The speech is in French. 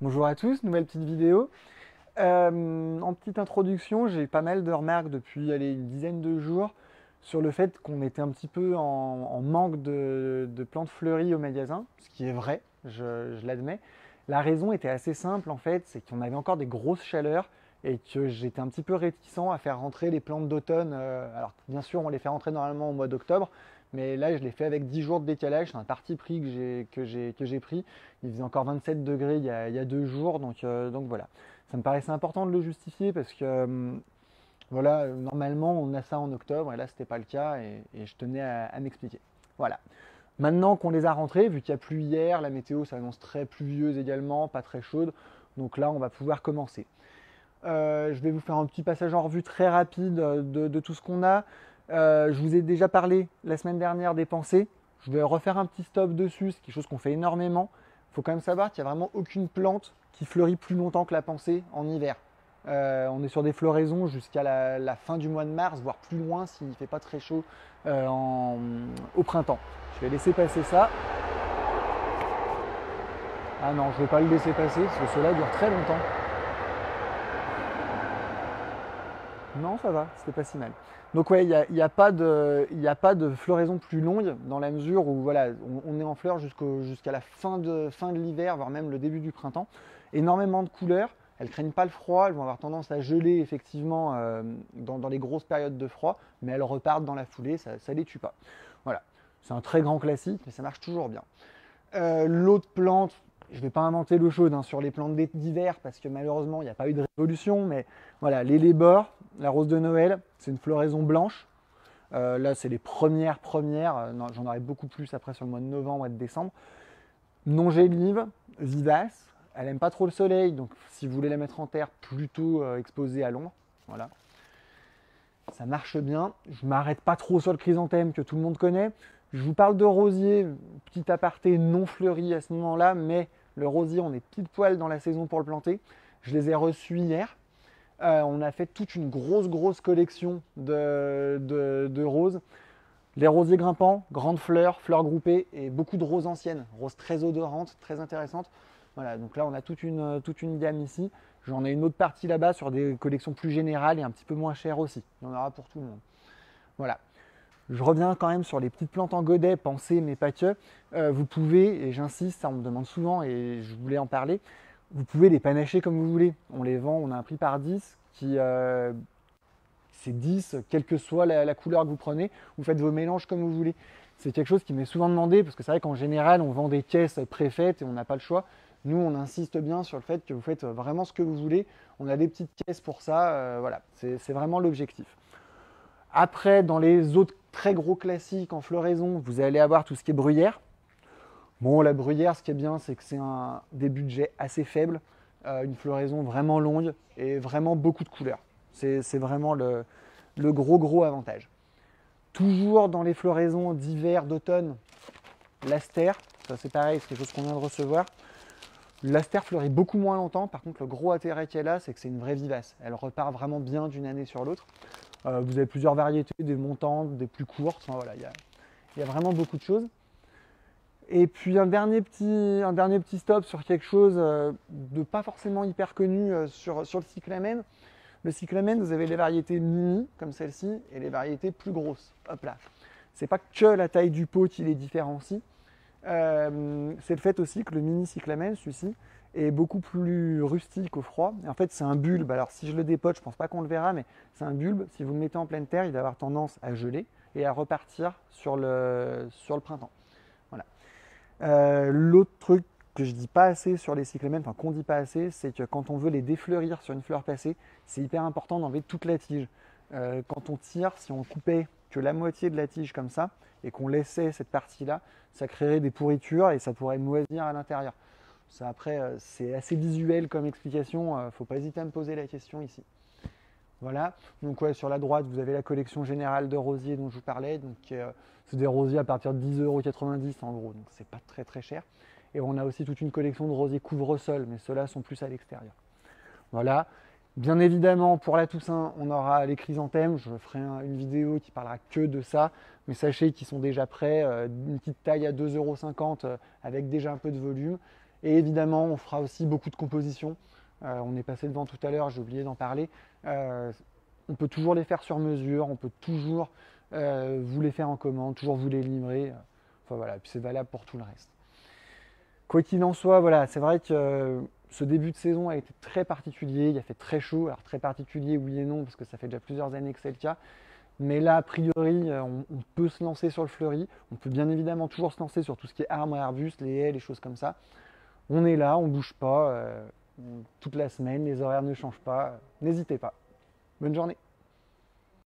Bonjour à tous, nouvelle petite vidéo. En petite introduction, j'ai pas mal de remarques depuis une dizaine de jours sur le fait qu'on était un petit peu en manque de plantes fleuries au magasin, ce qui est vrai, je l'admets. La raison était assez simple en fait, c'est qu'on avait encore des grosses chaleurs et que j'étais un petit peu réticent à faire rentrer les plantes d'automne. Alors bien sûr, on les fait rentrer normalement au mois d'octobre, mais là je l'ai fait avec 10 jours de décalage, c'est un parti pris que j'ai pris. Il faisait encore 27 degrés il y a 2 jours, donc voilà. Ça me paraissait important de le justifier parce que voilà, normalement on a ça en octobre et là c'était pas le cas et je tenais à m'expliquer. Voilà. Maintenant qu'on les a rentrés, vu qu'il y a plu hier, la météo s'annonce très pluvieuse également, pas très chaude, donc là on va pouvoir commencer. Je vais vous faire un petit passage en revue très rapide de tout ce qu'on a. Je vous ai déjà parlé la semaine dernière des pensées. Je vais refaire un petit stop dessus, c'est quelque chose qu'on fait énormément. Il faut quand même savoir qu'il n'y a vraiment aucune plante qui fleurit plus longtemps que la pensée en hiver. On est sur des floraisons jusqu'à la fin du mois de mars, voire plus loin s'il ne fait pas très chaud au printemps. Je vais laisser passer ça. Ah non, je ne vais pas le laisser passer parce que cela dure très longtemps. Non, ça va, c'était pas si mal. Donc ouais, il y a pas de floraison plus longue dans la mesure où voilà, on est en fleurs jusqu'à la fin de l'hiver, voire même le début du printemps. Énormément de couleurs, elles craignent pas le froid, elles vont avoir tendance à geler effectivement dans les grosses périodes de froid, mais elles repartent dans la foulée, ça ne les tue pas. Voilà, c'est un très grand classique, mais ça marche toujours bien. L'autre plante, je ne vais pas inventer l'eau chaude sur les plantes d'hiver parce que malheureusement il n'y a pas eu de révolution, mais voilà, l'élébore, la rose de Noël, c'est une floraison blanche. Là, c'est les premières. Non, j'en aurai beaucoup plus après sur le mois de novembre et de décembre. Non-gélive, vivace. Elle n'aime pas trop le soleil, donc si vous voulez la mettre en terre, plutôt exposée à l'ombre. Voilà. Ça marche bien. Je m'arrête pas trop sur le chrysanthème que tout le monde connaît. Je vous parle de rosier, petit aparté non fleuri à ce moment-là, mais le rosier, on est pile poil dans la saison pour le planter. Je les ai reçus hier. On a fait toute une grosse collection de roses. Les rosiers grimpants, grandes fleurs, fleurs groupées et beaucoup de roses anciennes, roses très odorantes, très intéressantes. Voilà, donc là on a toute une gamme ici. J'en ai une autre partie là-bas sur des collections plus générales et un petit peu moins chères aussi. Il y en aura pour tout le monde. Voilà. Je reviens quand même sur les petites plantes en godet, pensez mais pas que. Vous pouvez, et j'insiste, ça on me demande souvent et je voulais en parler, vous pouvez les panacher comme vous voulez. On les vend, on a un prix par 10 qui c'est 10, quelle que soit la couleur que vous prenez, vous faites vos mélanges comme vous voulez. C'est quelque chose qui m'est souvent demandé parce que c'est vrai qu'en général on vend des caisses préfaites et on n'a pas le choix. Nous on insiste bien sur le fait que vous faites vraiment ce que vous voulez. On a des petites caisses pour ça, voilà, c'est vraiment l'objectif. Après, dans les autres très gros classiques en floraison, vous allez avoir tout ce qui est bruyère. Bon, la bruyère, ce qui est bien, c'est que c'est des budgets assez faibles, une floraison vraiment longue et vraiment beaucoup de couleurs. C'est vraiment le gros avantage. Toujours dans les floraisons d'hiver, d'automne, l'astère, ça c'est pareil, c'est quelque chose qu'on vient de recevoir. L'astère fleurit beaucoup moins longtemps, par contre le gros intérêt qu'elle a, c'est que c'est une vraie vivace. Elle repart vraiment bien d'une année sur l'autre. Vous avez plusieurs variétés, des montantes, des plus courtes, enfin, voilà, il y a vraiment beaucoup de choses. Et puis un dernier petit stop sur quelque chose de pas forcément hyper connu sur le cyclamen. Le cyclamen, vous avez les variétés mini, comme celle-ci, et les variétés plus grosses. Hop là. C'est pas que la taille du pot qui les différencie. C'est le fait aussi que le mini cyclamen, celui-ci, est beaucoup plus rustique au froid. Et en fait, c'est un bulbe. Alors, si je le dépote, je pense pas qu'on le verra, mais c'est un bulbe. Si vous le mettez en pleine terre, il va avoir tendance à geler et à repartir sur le printemps. Voilà. L'autre truc que je dis pas assez sur les cyclamènes, enfin qu'on dit pas assez, c'est que quand on veut les défleurir sur une fleur passée, c'est hyper important d'enlever toute la tige. Quand on tire, si on coupait que la moitié de la tige comme ça et qu'on laissait cette partie-là, ça créerait des pourritures et ça pourrait moisir à l'intérieur. Ça après, c'est assez visuel comme explication, faut pas hésiter à me poser la question ici. Voilà, donc ouais, sur la droite, vous avez la collection générale de rosiers dont je vous parlais. Donc c'est des rosiers à partir de 10,90 € en gros, donc c'est pas très cher. Et on a aussi toute une collection de rosiers couvre-sol, mais ceux-là sont plus à l'extérieur. Voilà, bien évidemment, pour la Toussaint, on aura les chrysanthèmes. Je ferai une vidéo qui parlera que de ça, mais sachez qu'ils sont déjà prêts, une petite taille à 2,50 € avec déjà un peu de volume. Et évidemment, on fera aussi beaucoup de compositions. On est passé devant tout à l'heure, j'ai oublié d'en parler. On peut toujours les faire sur mesure, on peut toujours vous les faire en commande, toujours vous les livrer. Enfin voilà, puis c'est valable pour tout le reste. Quoi qu'il en soit, voilà, c'est vrai que ce début de saison a été très particulier, il a fait très chaud, alors très particulier oui et non, parce que ça fait déjà plusieurs années que c'est le cas. Mais là, a priori, on peut se lancer sur le fleuri. On peut bien évidemment toujours se lancer sur tout ce qui est arbres et arbustes, les haies, les choses comme ça. On est là, on ne bouge pas toute la semaine, les horaires ne changent pas. N'hésitez pas. Bonne journée.